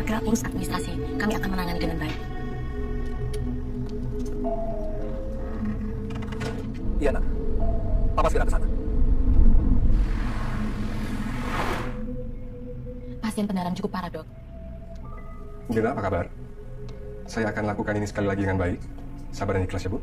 segera urus administrasi. Kami akan menangani dengan baik. Iya, Nak. Papa segera ke sana. Pasien pendarahan cukup parah, Dok. Mila, apa kabar? Saya akan lakukan ini sekali lagi dengan baik. Sabar dan ikhlas ya, Bu.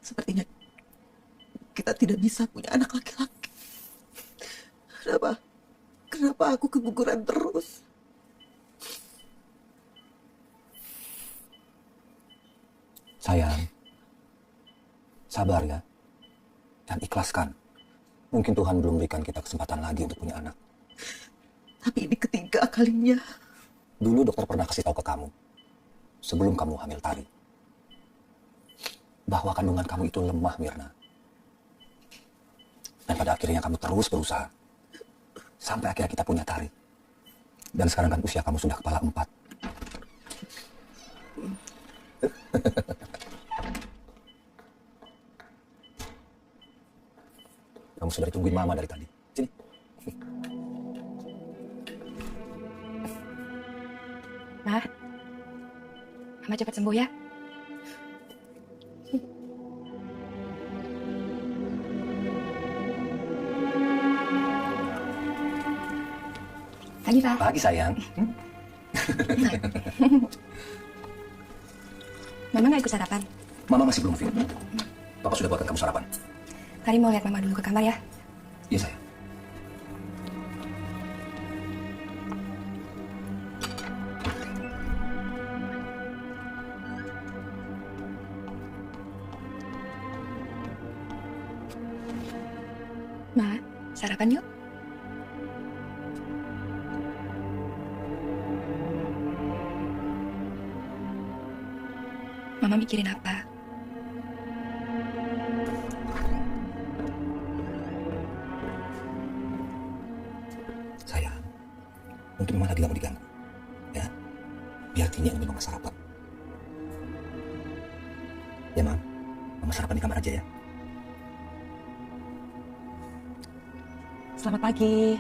Sepertinya kita tidak bisa punya anak laki-laki. Kenapa aku keguguran terus? Sayang, sabar ya. Dan ikhlaskan. Mungkin Tuhan belum berikan kita kesempatan lagi untuk punya anak. Tapi ini ketiga kalinya. Dulu dokter pernah kasih tahu ke kamu, sebelum kamu hamil Tari, bahwa kandungan kamu itu lemah, Mirna. Dan pada akhirnya kamu terus berusaha. Sampai akhirnya kita punya Tari. Dan sekarang kan usia kamu sudah kepala 4. Kamu sudah ditungguin Mama dari tadi. Sini. Ma, Mama cepat sembuh ya. Pagi, Pak. Pagi, sayang. Mama nggak ikut sarapan? Mama masih belum fit. Papa sudah buatkan kamu sarapan. Tadi mau lihat Mama dulu ke kamar ya. Iya, sayang. Ma, sarapan yuk. Mama mikirin apa? Sayang, mungkin Mama lagi gak mau diganggu. Ya, biar Tini yang Mama sarapan. Ya, Mam. Mama sarapan di kamar aja ya. Selamat pagi.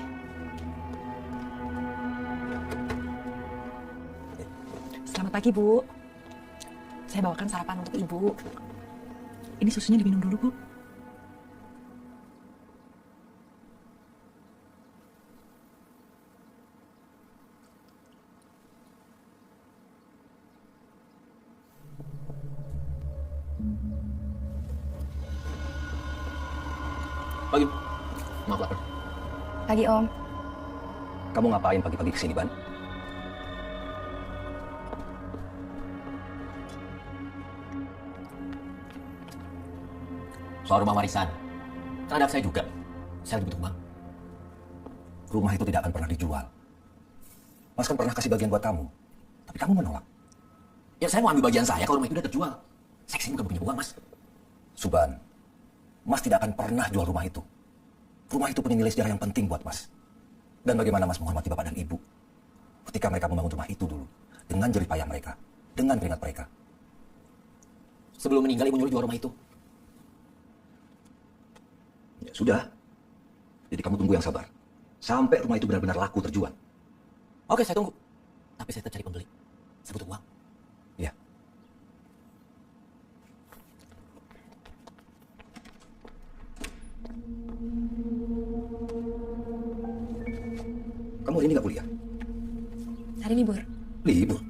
Selamat pagi, Bu. Saya bawakan sarapan untuk Ibu. Ini susunya diminum dulu, Bu. Pagi. Maaf lapar. Pagi, Om. Kamu ngapain pagi-pagi kesini, Ban? Soal rumah warisan. Kan ada saya juga. Saya lagi butuh uang. Rumah itu tidak akan pernah dijual. Mas kan pernah kasih bagian buat kamu, tapi kamu menolak. Ya saya mau ambil bagian saya kalau rumah itu udah terjual. Saya kesini bukan punya uang, Mas. Suban, Mas tidak akan pernah jual rumah itu. Rumah itu punya nilai sejarah yang penting buat Mas. Dan bagaimana Mas menghormati bapak dan ibu ketika mereka membangun rumah itu dulu, dengan jerih payah mereka, dengan keringat mereka. Sebelum meninggal ibu nyuruh jual rumah itu. Ya sudah. Jadi kamu tunggu yang sabar. Sampai rumah itu benar-benar laku terjual. Oke, saya tunggu. Tapi saya tetap cari pembeli. Saya butuh uang. Ya. Kamu hari ini nggak kuliah? Hari libur. Libur?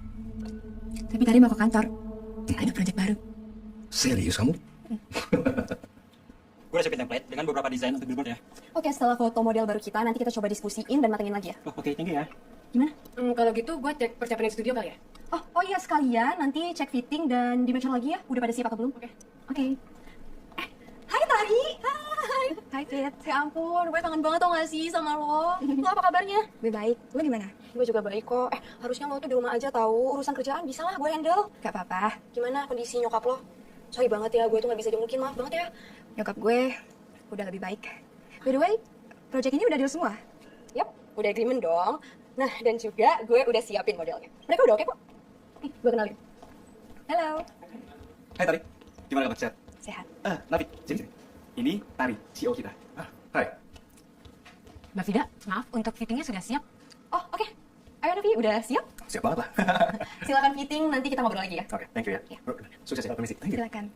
Tapi tadi mau ke kantor. Ada proyek baru. Serius kamu? Gue udah siapin template dengan beberapa desain untuk billboard ya. Oke, setelah foto model baru kita, nanti kita coba diskusiin dan matengin lagi ya. Oh, oke, thank you ya. Gimana? Kalau gitu gue cek persiapan di studio kali ya? Oh iya, sekalian nanti cek fitting dan dimension lagi ya. Udah pada siap atau belum? Oke. Hai Tari! Hai! Hai, Fit. Ya ampun, gue kangen banget tau gak sih sama lo? Lo apa kabarnya? Gue baik. Lo gimana? Gue juga baik kok. Harusnya lo tuh di rumah aja tahu. Urusan kerjaan bisa lah gue handle. Gak apa-apa. Gimana kondisi nyokap lo? Sorry banget ya, gue tuh gak bisa jengukin. Maaf banget ya. Nyokap gue udah lebih baik. By the way, proyek ini udah deal semua. Yap, udah agreement dong. Nah, dan juga gue udah siapin modelnya. Mereka udah oke kok. Nih, gue kenalin. Halo. Hai Tari, gimana kabar chat? Sehat. Nafi, sini. Ini Tari, CEO kita. Hai. Mbak Vida, maaf untuk fittingnya sudah siap. Oh, oke. Ayo Nafi, udah siap? Siap banget lah. Silakan fitting, nanti kita ngobrol lagi ya. Oke, thank you ya. Sukses ya, permisi. Thank you. Silakan.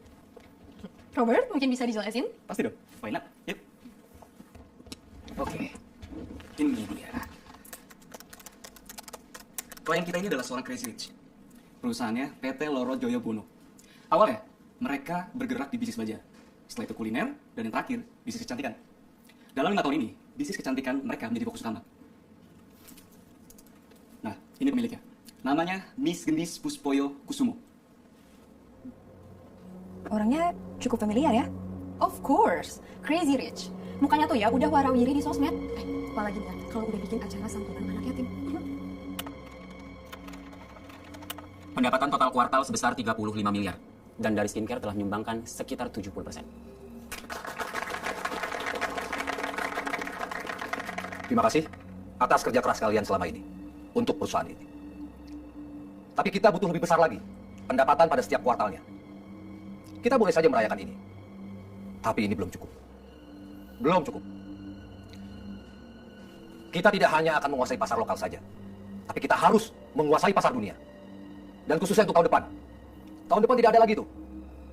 Robert, mungkin bisa dijelasin? Pasti dong, why not? Yuk. Oke, ini dia. Klien kita ini adalah seorang Crazy Rich. Perusahaannya PT Loro Joyo Bono. Awalnya, mereka bergerak di bisnis baja. Setelah itu kuliner, dan yang terakhir, bisnis kecantikan. Dalam 5 tahun ini, bisnis kecantikan mereka menjadi fokus utama. Nah, ini pemiliknya. Namanya Miss Gendis Puspoyo Kusumo. Orangnya cukup familiar ya? Of course, Crazy Rich. Mukanya tuh ya udah warawiri di sosmed. Apalagi ya, kalau udah bikin acara santunan anak yatim. Pendapatan total kuartal sebesar 35 miliar. Dan dari skincare telah menyumbangkan sekitar 70%. Terima kasih atas kerja keras kalian selama ini untuk perusahaan ini. Tapi kita butuh lebih besar lagi pendapatan pada setiap kuartalnya. Kita boleh saja merayakan ini, tapi ini belum cukup. Belum cukup. Kita tidak hanya akan menguasai pasar lokal saja, tapi kita harus menguasai pasar dunia. Dan khususnya untuk tahun depan. Tahun depan tidak ada lagi tuh.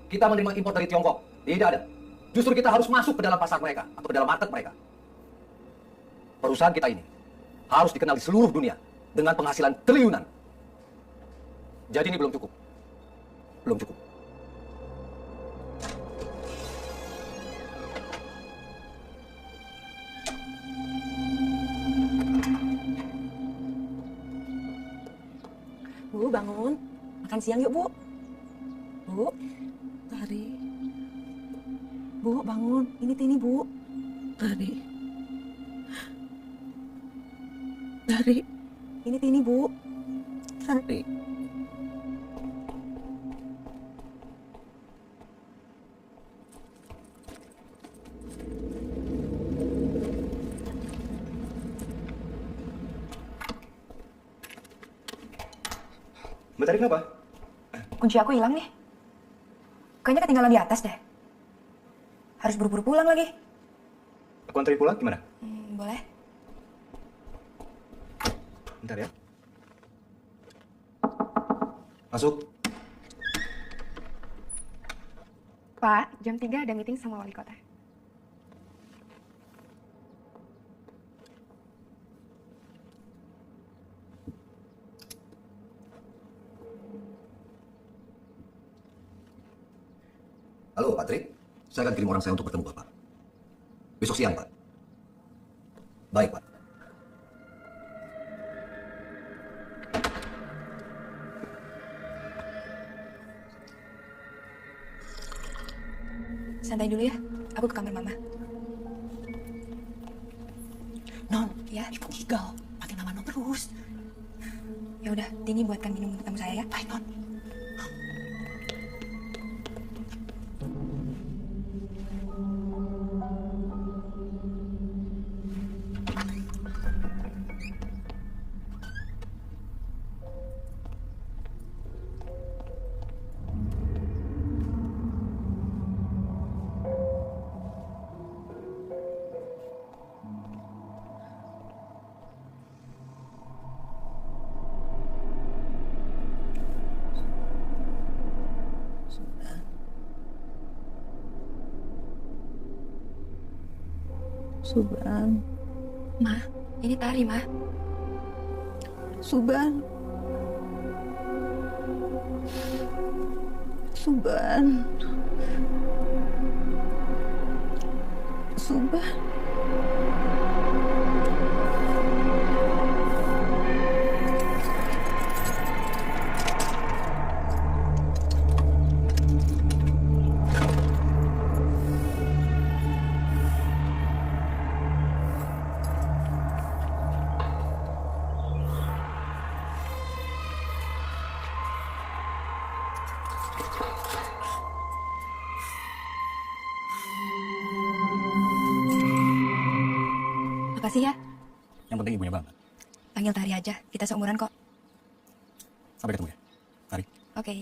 Kita menerima impor dari Tiongkok. Tidak ada. Justru kita harus masuk ke dalam pasar mereka atau ke dalam market mereka. Perusahaan kita ini harus dikenal di seluruh dunia dengan penghasilan triliunan. Jadi ini belum cukup. Belum cukup. Bu, bangun. Makan siang yuk, Bu. Bu. Tari, Bu, bangun. Ini Tini, Bu. Tari. Tari, Ini Tini, Bu. Tari. Mbak Tari kenapa? Kunci aku hilang nih. Kayaknya ketinggalan di atas deh. Harus buru-buru pulang lagi. Aku anterin pulang gimana? Boleh. Bentar ya. Masuk. Pak, jam 3 ada meeting sama wali kota. Halo, Pak Trik. Saya akan kirim orang saya untuk bertemu Bapak. Besok siang, Pak. Baik, Pak. Santai dulu ya. Aku ke kamar mama. Ya. Ibu gigal, panggil nama non terus. Ya udah, Tini buatkan minum untuk tamu saya ya. Baik, non. Subhan, Ma, ini Tari, Ma. Subhan, Subhan, Subhan. Makasih ya. Yang penting ibunya bangga. Panggil Tari aja. Kita seumuran kok. Sampai ketemu ya. Mari. Oke.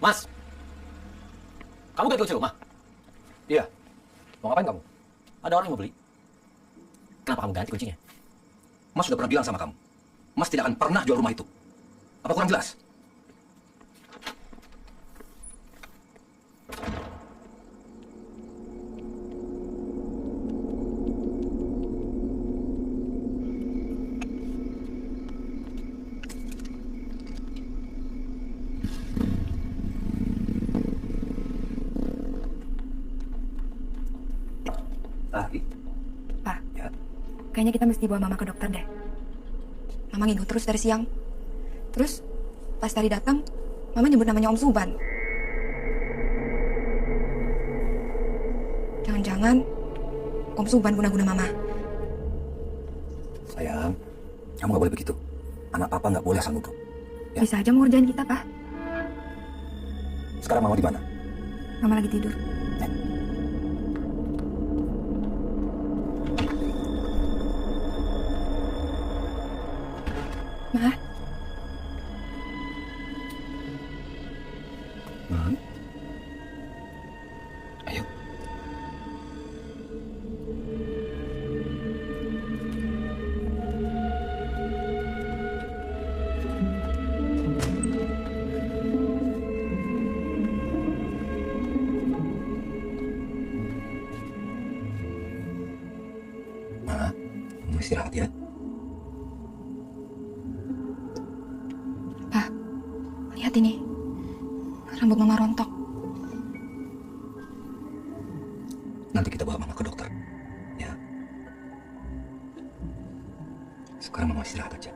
Mas, kamu ganti kunci rumah? Iya. Mau ngapain kamu? Ada orang yang mau beli. Kenapa kamu ganti kuncinya? Mas sudah pernah bilang sama kamu. Mas tidak akan pernah jual rumah itu. Apa kurang jelas? Pak, Ya. kayaknya kita mesti bawa Mama ke dokter deh. Mama ngingu terus dari siang. Terus, pas Tari datang, Mama nyebut namanya Om Suban. Jangan-jangan Om Suban guna-guna Mama. Sayang, kamu nggak boleh begitu. Anak papa nggak boleh asal nuduh. Ya. Bisa aja mau ngerjain kita, Pak. Sekarang mama di mana? Mama lagi tidur. Ma, Ayo. Ma, kamu istirahat ya. Pak, lihat ini. Rambut Mama rontok. Nanti kita bawa mama ke dokter. Ya. Sekarang mama istirahat aja.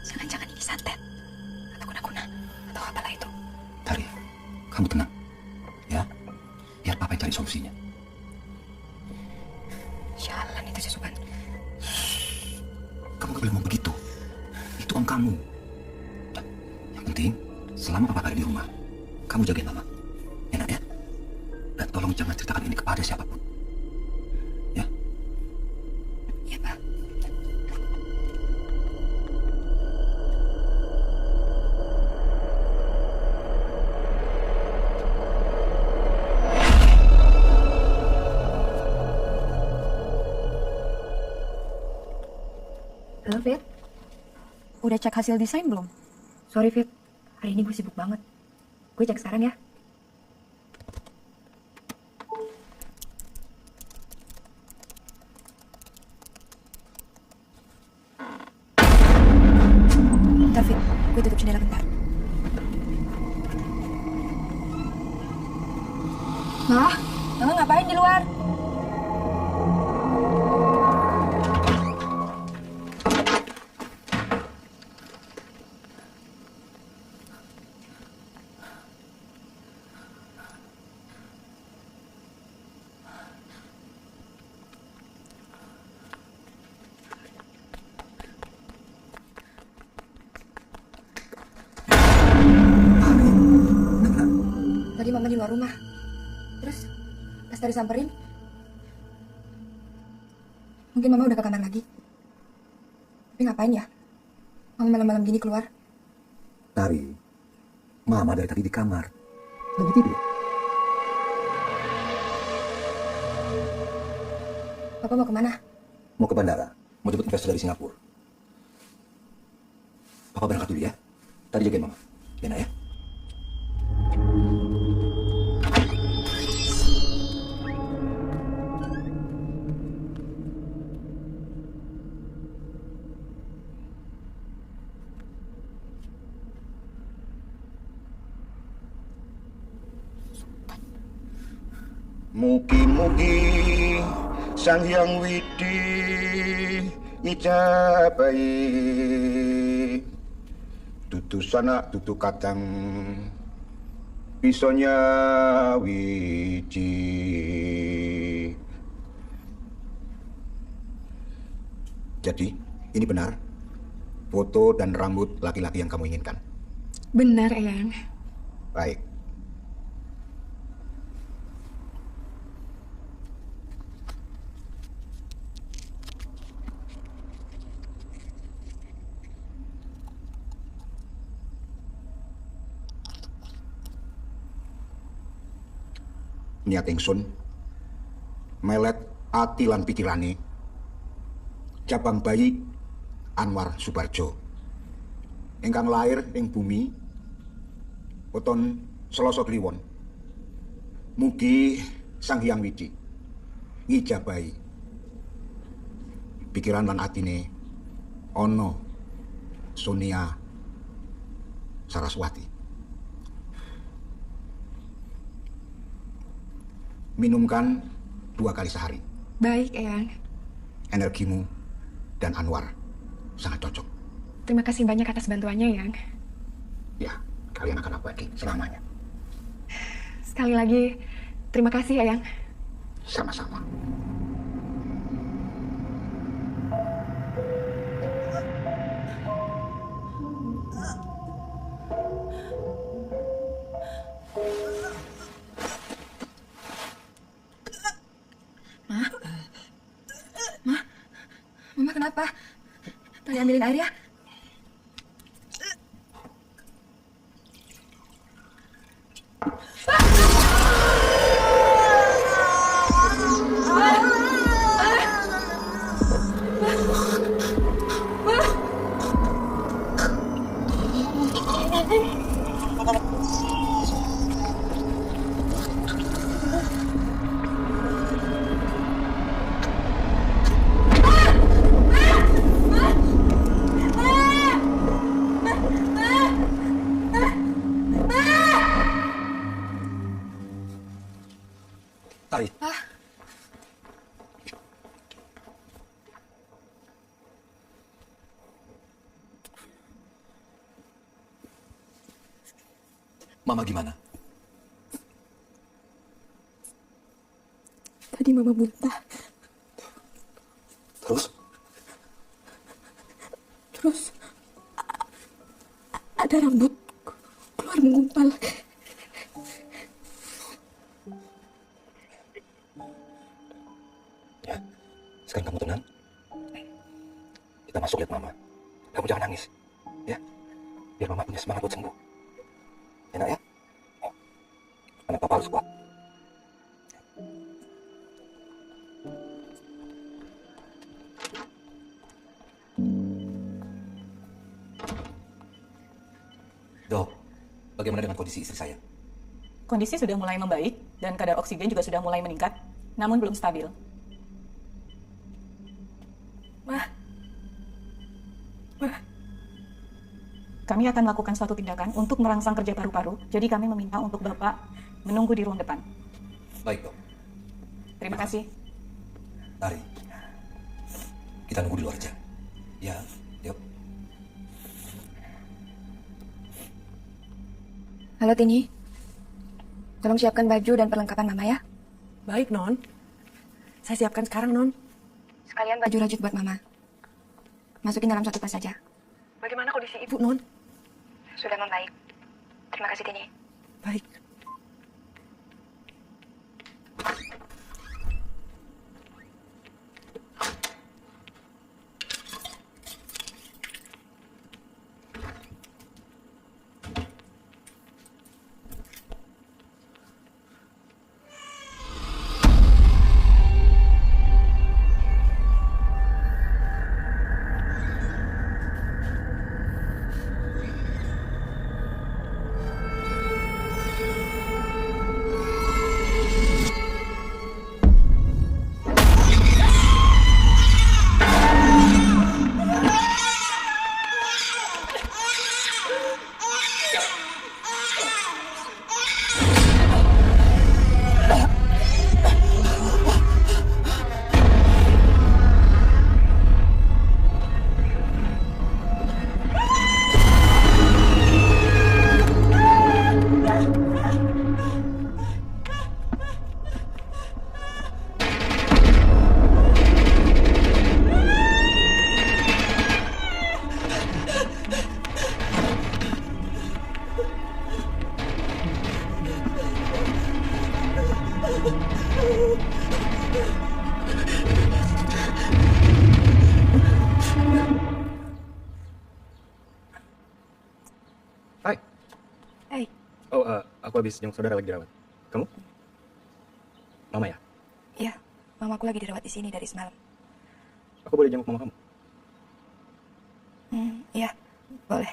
Jangan-jangan ini santet. Atau guna-guna. Atau apalah itu. Tari, kamu tenang. Ya, biar papa yang cari solusinya. Sialan itu si Suban. Kamu gak boleh ngomong begitu. Itu om kamu. Nah, yang penting, selama papa ada di rumah, kamu jagain mama. Enak ya? Dan tolong jangan ceritakan ini kepada siapapun. Ya? Iya, Pak. Halo, Fit. Udah cek hasil desain belum? Sorry, Fit. Hari ini gue sibuk banget. Gue cek sekarang ya. Bentar, Fit. Gue tutup jendela bentar. Mah, Mama ngapain di luar? Tadi Mama di luar rumah. Terus pas tadi samperin, mungkin Mama udah ke kamar lagi. Tapi ngapain ya? Mama malam-malam gini keluar. Tari, mama dari tadi di kamar. Lagi tidur. Papa mau kemana? Mau ke bandara. Mau jemput investor dari Singapura. Papa berangkat dulu ya. Tadi jagain mama. Enak ya? Mugi-mugi Sang Hyang Widi ngijabahi dudu sanak dudu kadang bisonya wiji. Jadi, ini benar foto dan rambut laki-laki yang kamu inginkan? Benar, Eyang. Baik. Niat ingsun melet ati lan pikirane cabang bayi Anwar Subarjo ingkang lair ing bumi weton Selasa Kliwon. Mugi Sang Hyang Widi ngijabahi pikiran lan atine ana Sonia Saraswati. Minumkan 2 kali sehari. Baik, Eyang. Energimu dan Anwar sangat cocok. Terima kasih banyak atas bantuannya, Eyang. Ya, kalian akan abadi selamanya. Sekali lagi, terima kasih, Eyang. Sama-sama. Mama kenapa? Tadi ambilin air ya. Tari. Mama gimana? Tadi Mama muntah. Terus? Terus ada rambut keluar menggumpal. Ya, sekarang kamu tenang. Kita masuk lihat Mama. Kamu jangan nangis. Ya, biar Mama punya semangat buat sembuh. Enak ya? Anak Papa harus kuat. Dok, bagaimana dengan kondisi istri saya? Kondisi sudah mulai membaik dan kadar oksigen juga sudah mulai meningkat, namun belum stabil. Kami akan melakukan suatu tindakan untuk merangsang kerja paru-paru, jadi kami meminta untuk Bapak menunggu di ruang depan. Baik, Dok. Terima kasih. Tari, kita nunggu di luar aja. Ya, yuk. Halo Tini. Tolong siapkan baju dan perlengkapan Mama ya. Baik, Non. Saya siapkan sekarang, Non. Sekalian baju rajut buat Mama. Masukin dalam satu tas saja. Bagaimana kondisi Ibu, Non? Sudah membaik. Terima kasih Tini. Baik. Hai. Hai. Oh, aku habis jenguk saudara lagi dirawat. Kamu? Mama ya? Iya, Mamaku lagi dirawat di sini dari semalam. Aku boleh jenguk mama kamu? Iya, boleh.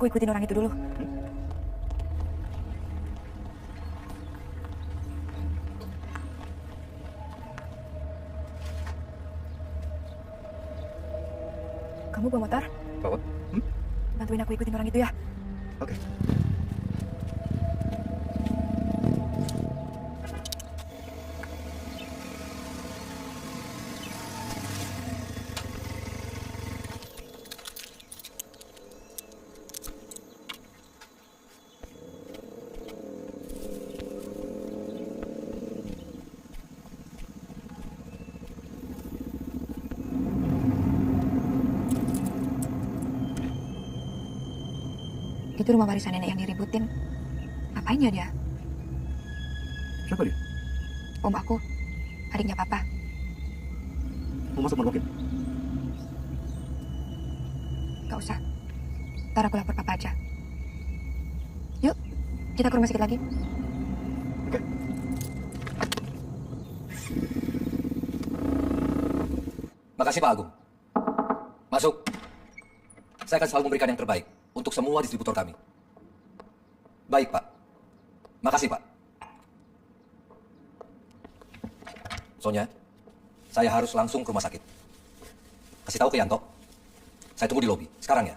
Aku ikutin orang itu dulu. Kamu bawa motor? Bawa? Bantuin aku ikutin orang itu ya. Oke. Itu rumah warisan nenek yang diributin. Ngapain ya dia? Siapa dia? Om aku, adiknya Papa. Mau masuk mergokin? Gak usah. Ntar aku lapor Papa aja. Yuk, kita ke rumah sakit lagi. Oke. Makasih Pak Agung. Masuk. Saya akan selalu memberikan yang terbaik untuk semua distributor kami. Baik, Pak. Makasih, Pak. Sonya, saya harus langsung ke rumah sakit. Kasih tahu ke Yanto. Saya tunggu di lobi. Sekarang ya.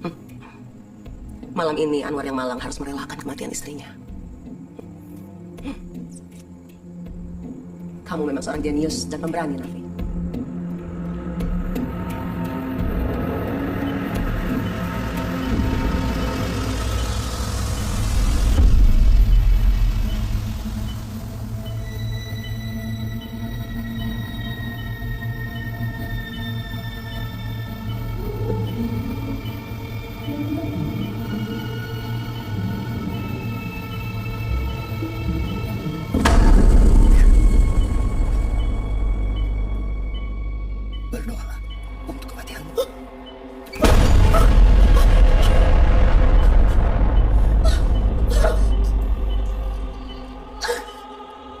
Malam ini Anwar yang malang harus merelakan kematian istrinya. Kamu memang seorang jenius dan pemberani, Raffi. Berdoalah untuk kematianmu.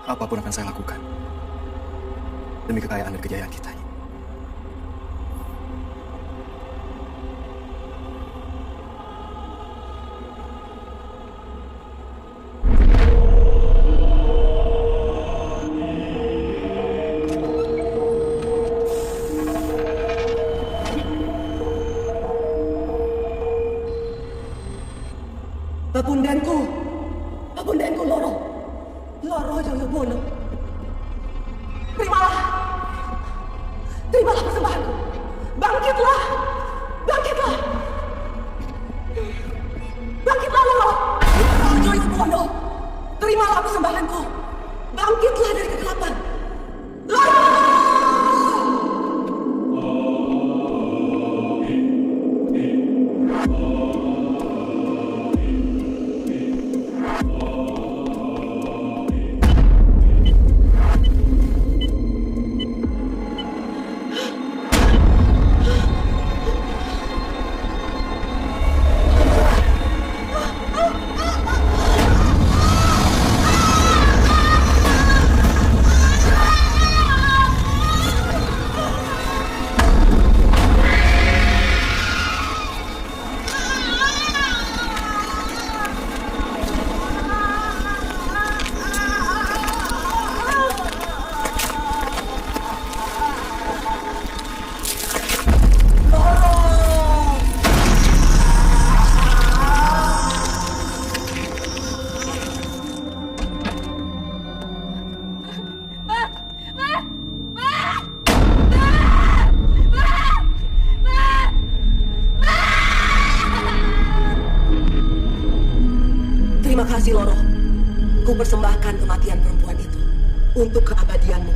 Apapun akan saya lakukan demi kekayaan dan kejayaan kita. Babundenku Loro Joyobono. Terimalah persembahanku. Bangkitlah Loro Joyobono. Terimalah persembahanku. Bangkitlah dari kegelapan. Loro! Terima kasih, Loro. Ku persembahkan kematian perempuan itu untuk keabadianmu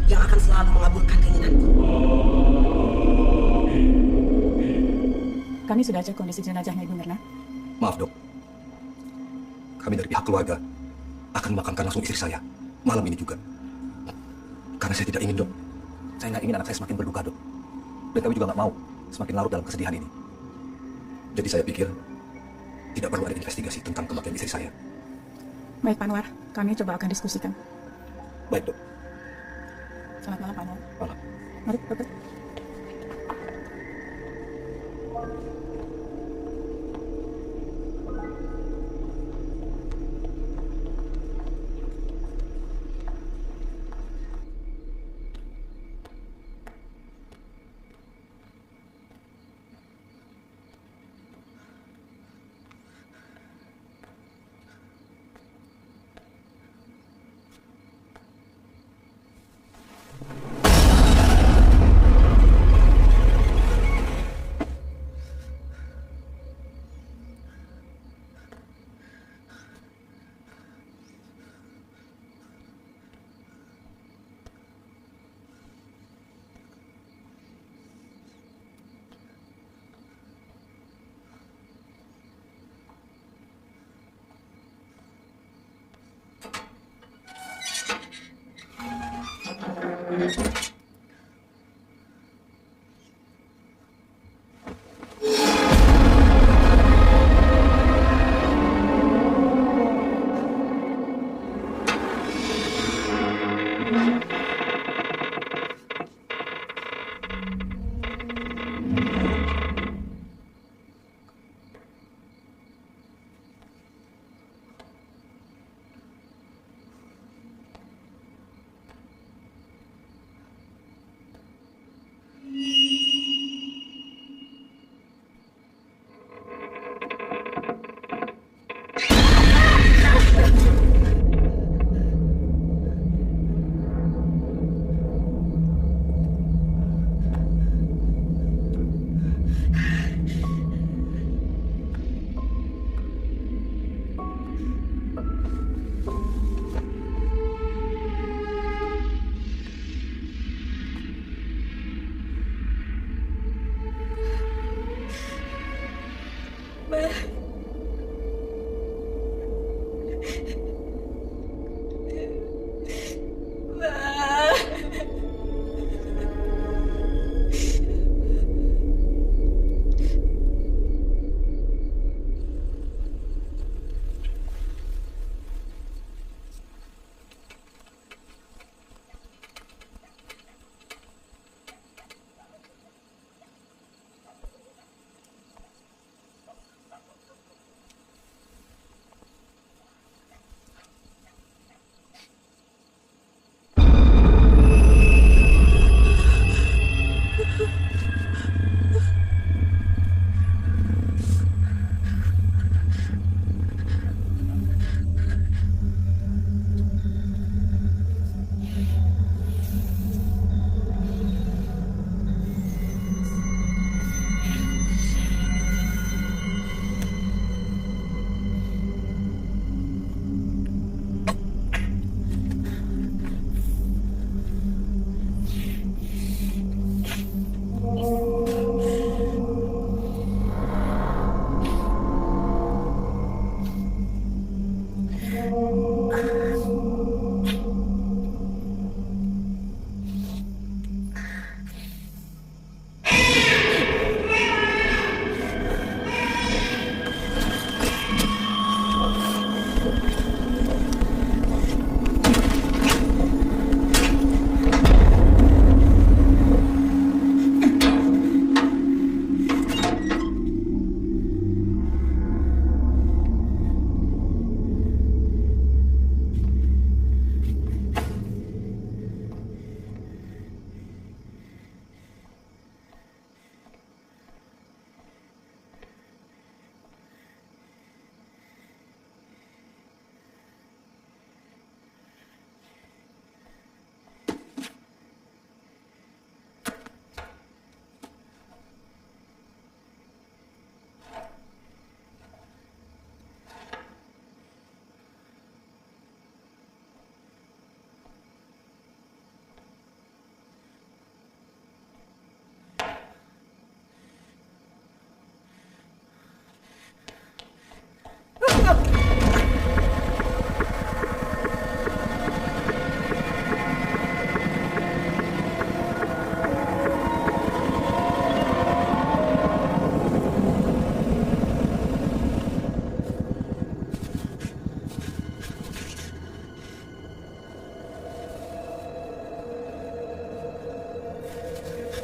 yang akan selalu mengabulkan keinginanku. Kami sudah cek kondisi jenazahnya Ibu Mirna. Maaf, Dok. Kami dari pihak keluarga akan memakamkan langsung istri saya malam ini juga. Karena saya tidak ingin, Dok. Saya nggak ingin anak saya semakin berduka, Dok. Dan kami juga nggak mau semakin larut dalam kesedihan ini. Jadi saya pikir tidak perlu ada investigasi tentang kematian istri saya. Baik, Pak Anwar. Kami coba akan diskusikan. Baik, Dok. Selamat malam, Pak Anwar. Malam. Mari, Dokter.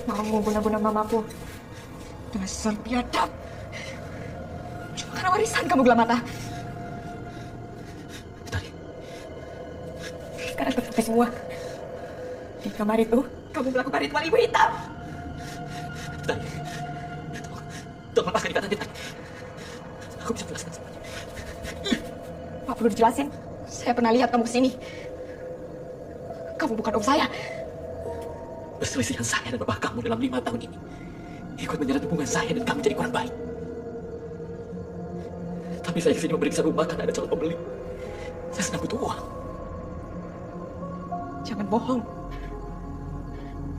Mau guna-guna mamaku. Dasar biadab. Cuma karena warisan kamu gelap mata. Karena terbukti semua. Di kamar itu, kamu melakukan ritual ibu hitam. Tolong lepaskan ikatannya. Aku bisa jelaskan semuanya. Pak perlu dijelasin. Saya pernah lihat kamu kesini. Kamu bukan om saya. Perselisihan saya dan bapak kamu dalam 5 tahun ini ikut menyeret hubungan saya dan kamu jadi kurang baik. Tapi saya kesini memeriksa rumah karena ada calon pembeli. Saya sedang butuh uang. Jangan bohong.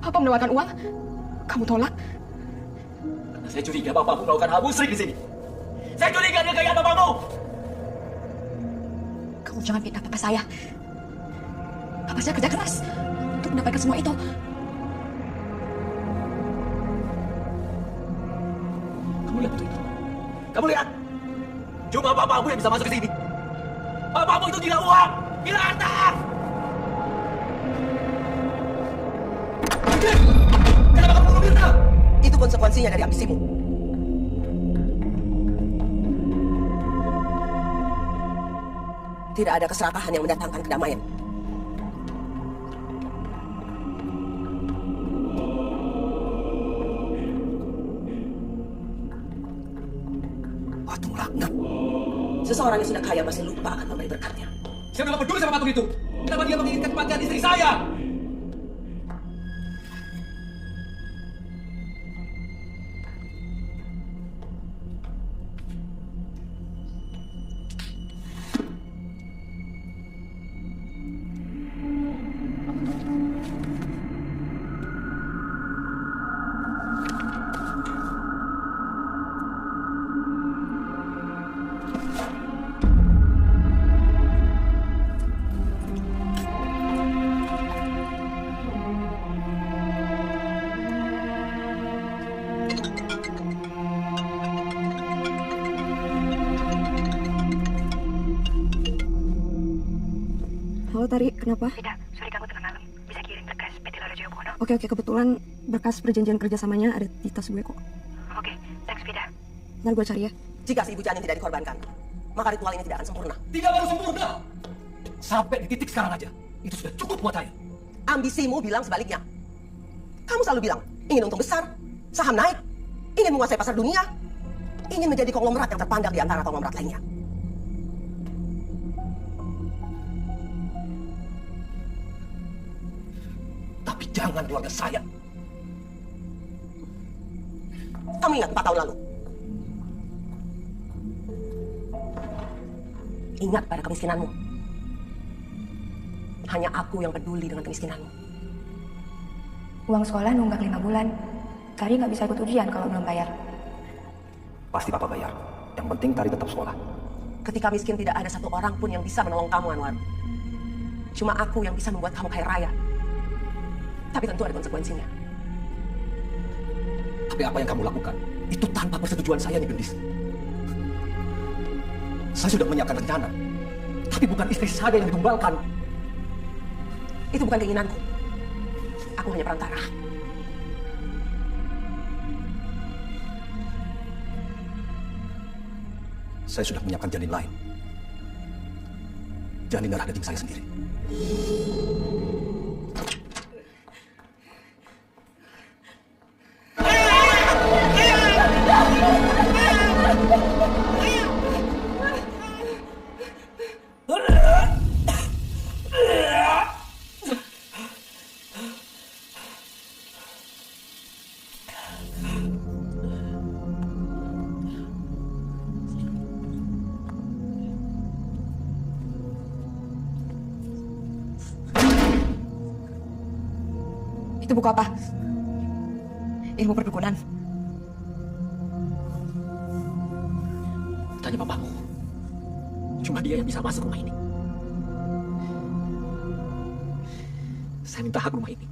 Papa menawarkan uang, kamu tolak. Karena saya curiga bapakmu melakukan hal musyrik di sini. Saya curiga dia kayak bapakmu. Kamu jangan fitnah papa saya. Papa saya kerja keras untuk mendapatkan semua itu. Kamu lihat itu? Kamu lihat? Cuma bapakmu yang bisa masuk ke sini. Bapakmu itu gila uang, gila harta. Kenapa kamu bunuh Mirna? Itu konsekuensinya dari ambisimu. Tidak ada keserakahan yang mendatangkan kedamaian. Patung laknat. Seseorang yang sudah kaya masih lupa akan memberi berkatnya. Saya nggak peduli sama patung itu. Kenapa dia menginginkan kematian istri saya? Halo Tari, kenapa? Tidak, sorry kamu tengah malam. Bisa kirim berkas PT Loro Joyo Buono? Oke, kebetulan berkas perjanjian kerjasamanya ada di tas gue kok. Oke, thanks Vida. Ntar gue cari ya. Jika si ibu janin tidak dikorbankan, maka ritual ini tidak akan sempurna. Tidak baru sempurna. Sampai di titik sekarang aja, itu sudah cukup buat saya. Ambisimu bilang sebaliknya. Kamu selalu bilang, ingin untung besar, saham naik, ingin menguasai pasar dunia, ingin menjadi konglomerat yang terpandang di antara konglomerat lainnya. Tapi jangan keluarga saya. Kamu ingat 4 tahun lalu? Ingat pada kemiskinanmu. Hanya aku yang peduli dengan kemiskinanmu. Uang sekolah nunggak 5 bulan. Tari nggak bisa ikut ujian kalau belum bayar. Pasti Papa bayar. Yang penting Tari tetap sekolah. Ketika miskin tidak ada satu orang pun yang bisa menolong kamu, Anwar. Cuma aku yang bisa membuat kamu kaya raya. Tapi tentu ada konsekuensinya. Tapi apa yang kamu lakukan, itu tanpa persetujuan saya nih, Gendis. Saya sudah menyiapkan rencana. Tapi bukan istri saya yang ditumbalkan. Itu bukan keinginanku. Aku hanya perantara. Saya sudah menyiapkan janin lain. Janin darah daging saya sendiri. Itu buku apa? Ilmu perdukunan. Tanya papamu. Cuma dia yang bisa masuk rumah ini. Saya minta hak rumah ini.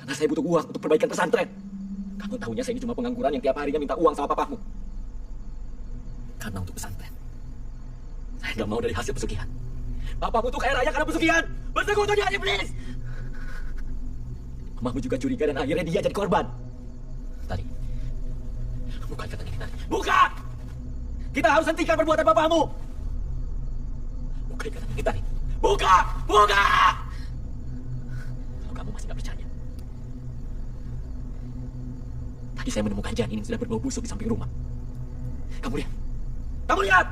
Karena saya butuh uang untuk perbaikan pesantren. Kamu tahunya saya ini cuma pengangguran yang tiap harinya minta uang sama papamu. Karena untuk pesantren. Saya nggak mau dari hasil pesugihan. Papamu tuh kaya raya karena pesugihan. Bersekutu dia, please. Mamamu juga curiga dan akhirnya dia jadi korban. Tari, buka ikatan ini, Tari. Buka! Kita harus hentikan perbuatan bapakmu. Buka ikatan ini, Tari. Buka! Buka! Kalau kamu masih gak percaya. Tadi saya menemukan janin yang sudah berbau busuk di samping rumah. Kamu lihat. Kamu lihat!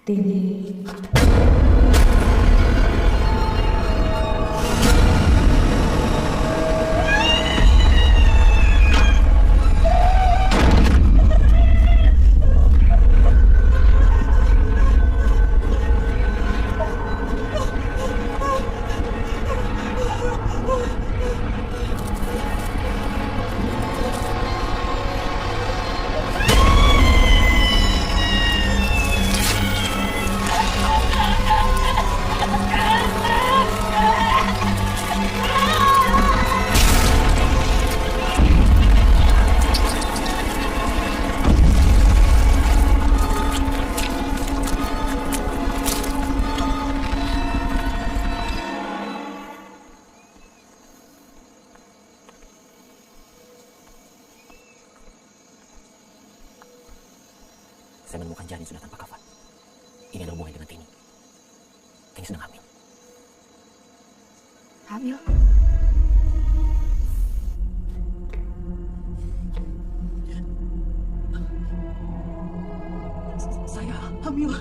Dini. Saya menemukan janin sudah tanpa kafan. Ini ada hubungannya dengan Tini. Tini sedang hamil. Hamil? Saya hamil.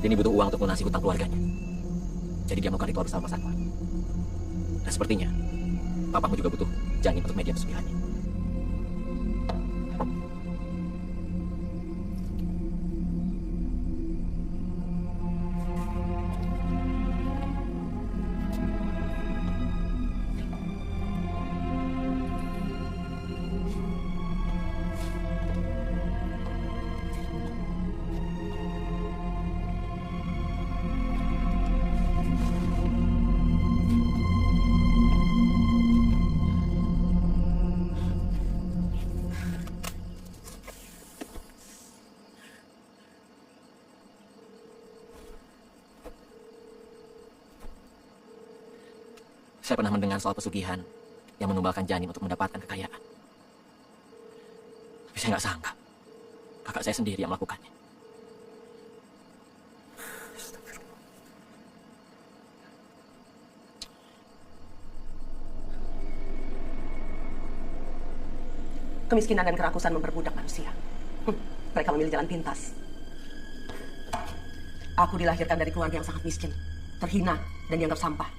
Tini butuh uang untuk melunasi hutang keluarganya. Jadi dia melakukan ritual bersama Satwa. Dan sepertinya, papamu juga butuh janin untuk media pesugihannya. Saya pernah mendengar soal pesugihan yang menumbalkan janin untuk mendapatkan kekayaan. Tapi saya nggak sangka kakak saya sendiri yang melakukannya. Kemiskinan dan kerakusan memperbudak manusia. Mereka memilih jalan pintas. Aku dilahirkan dari keluarga yang sangat miskin, terhina, dan dianggap sampah,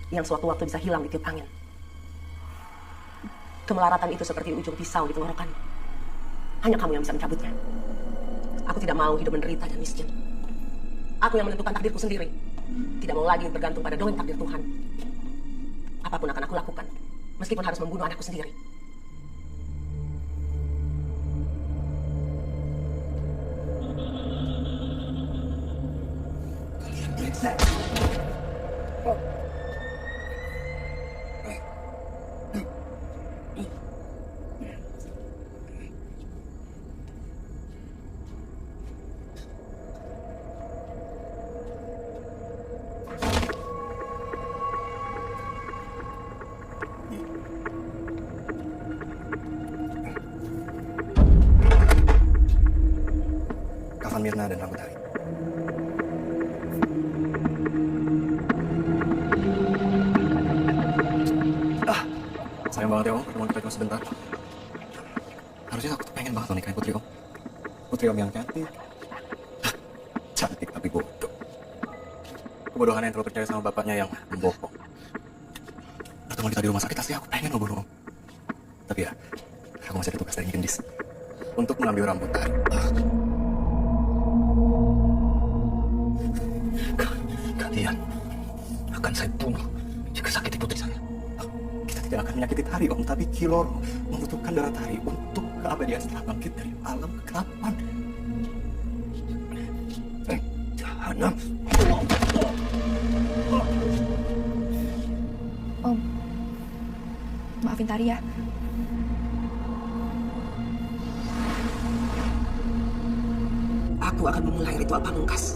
yang suatu-waktu bisa hilang di tiup angin. Kemelaratan itu seperti ujung pisau di tenggorokan. Hanya kamu yang bisa mencabutnya. Aku tidak mau hidup menderita dan miskin. Aku yang menentukan takdirku sendiri. Tidak mau lagi bergantung pada dongeng takdir Tuhan. Apapun akan aku lakukan, meskipun harus membunuh anakku sendiri. Kalian brengsek. tangan Mirna dan rambut Hari. Sayang banget ya Om, pertemuan kita cuma sebentar. Harusnya aku tuh pengen banget nikahin putri Om. Putri Om yang cantik. Cantik tapi bodoh. Kebodohan yang terlalu percaya sama bapaknya yang membohong. Pertemuan kita di rumah sakit asli aku pengen ngebunuh Om. Tapi ya, aku masih ada tugas dari Gendis untuk mengambil rambut Hari. Kalian akan saya bunuh jika sakiti putri saya. Kita tidak akan menyakiti Hari Om, tapi Kiloro membutuhkan darah Hari untuk keabadian setelah bangkit dari alam kegelapan. Jahanam. Om, maafin Tari ya. Aku akan memulai ritual pamungkas.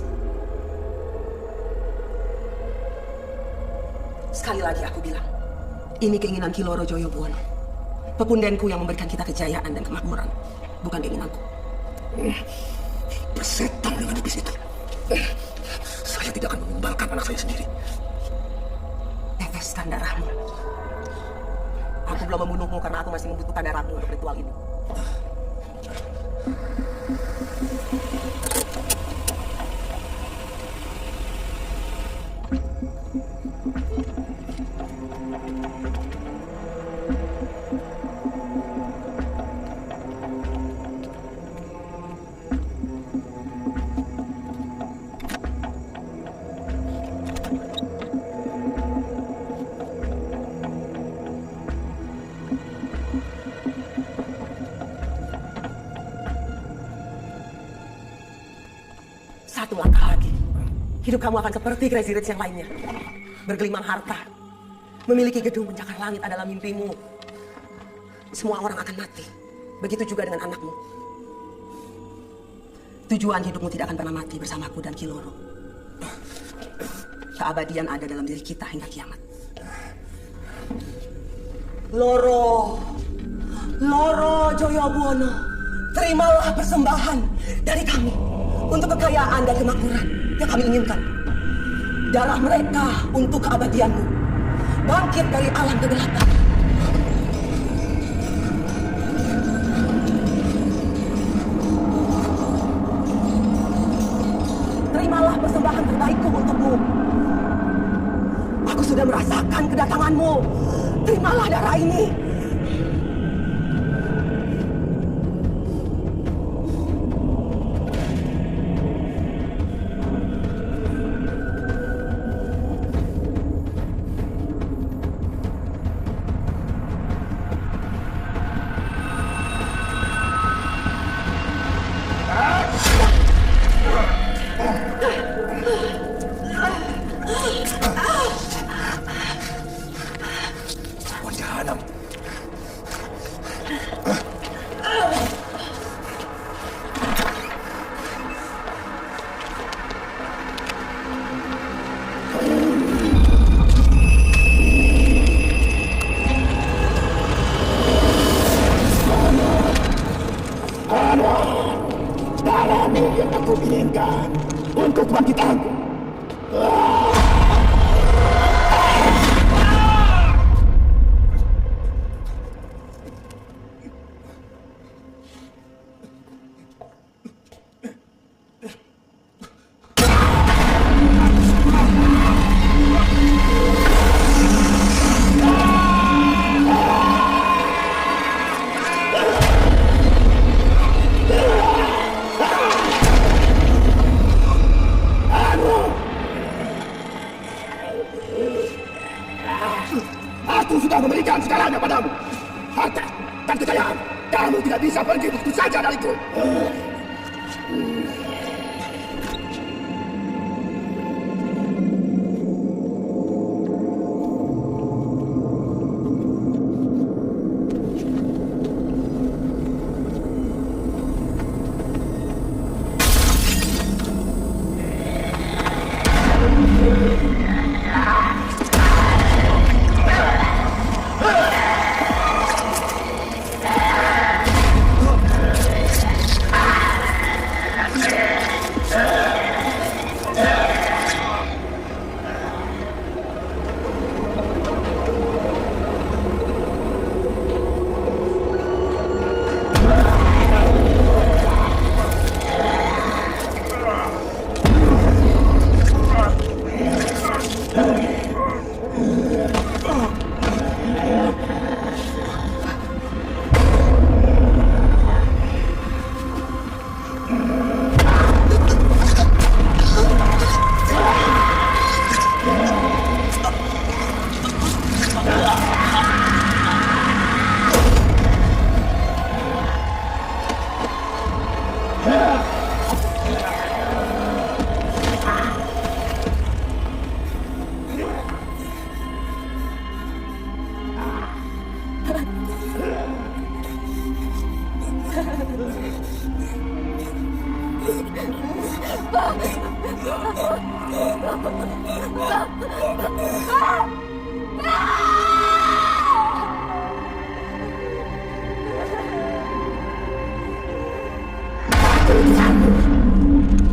Sekali lagi aku bilang, ini keinginan Kiloro Joyobuono. Pepundenku yang memberikan kita kejayaan dan kemakmuran, bukan keinginanku. Bersetan dengan iblis itu. Saya tidak akan mengumbalkan anak saya sendiri. Teteskan darahmu. Aku belum membunuhmu karena aku masih membutuhkan darahmu untuk ritual ini. Satu langkah lagi, hidup kamu akan seperti Crazy Rich yang lainnya. Bergelimang harta, memiliki gedung pencakar langit adalah mimpimu. Semua orang akan mati, begitu juga dengan anakmu. Tujuan hidupmu tidak akan pernah mati bersamaku dan Kiloro. Keabadian ada dalam diri kita hingga kiamat. Loro Joyobuono, terimalah persembahan dari kami untuk kekayaan dan kemakmuran yang kami inginkan. Darah mereka untuk keabadianmu, bangkit dari alam kegelapan. Terimalah persembahan terbaikku untukmu. Aku sudah merasakan kedatanganmu. Terimalah darah ini. Jahanam. Darahmu yang aku inginkan untuk kebangkitanku. Aku sudah memberikan segalanya padamu. Harta dan kekayaan. Kamu tidak bisa pergi begitu saja dariku.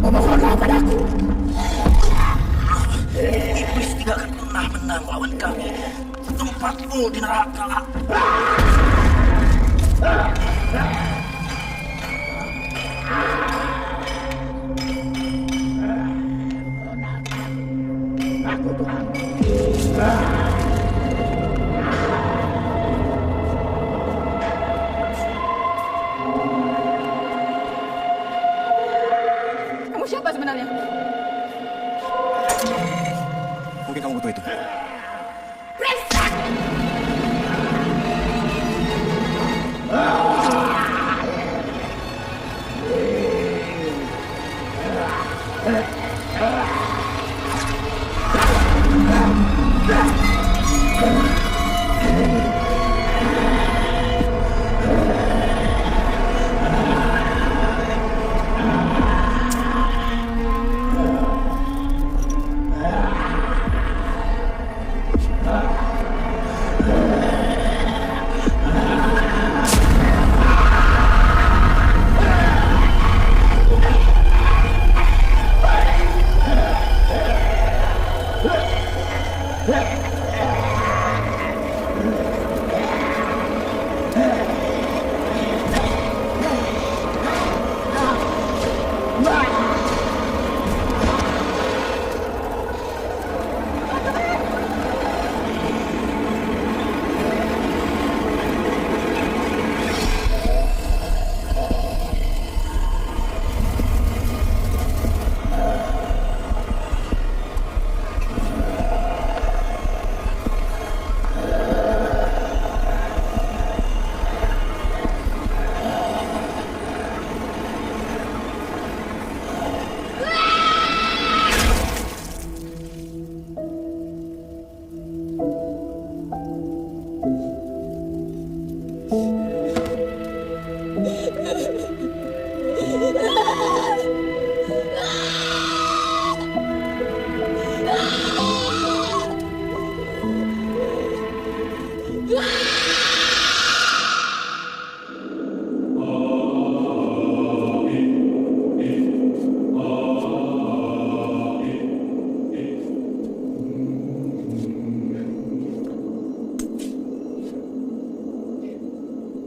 Memohonlah padaku. Iblis tidak akan pernah menang lawan kami. Tempatmu di neraka. Aku Tuhan. Kamu siapa sebenarnya? Mungkin kamu butuh itu.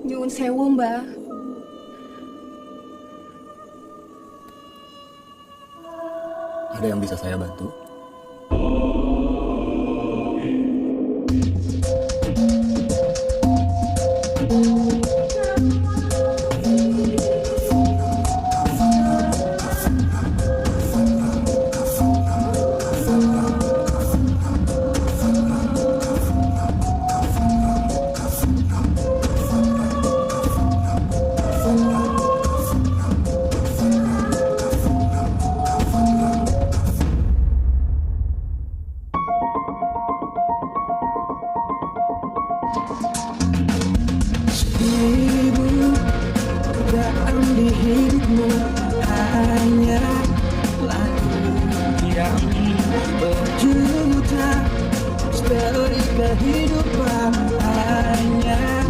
Nyuwun sewu, Mbah. Ada yang bisa saya bantu? Seribu godaan di hidupmu hanya lagu yang berjuta misteri kehidupan hanya